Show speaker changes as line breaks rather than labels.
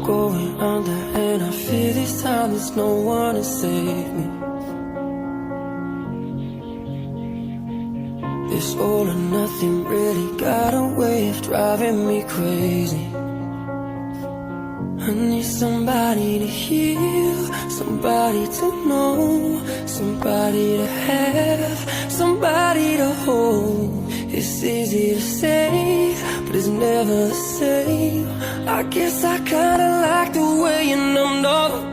going under, and I fear this time there's no one to save me. This all or nothing really got a way of driving me crazy. I need somebody to heal, somebody to know, somebody to have, somebody to hold. It's easy to say, but it's never the same. I guess I kinda like the way you numbed all the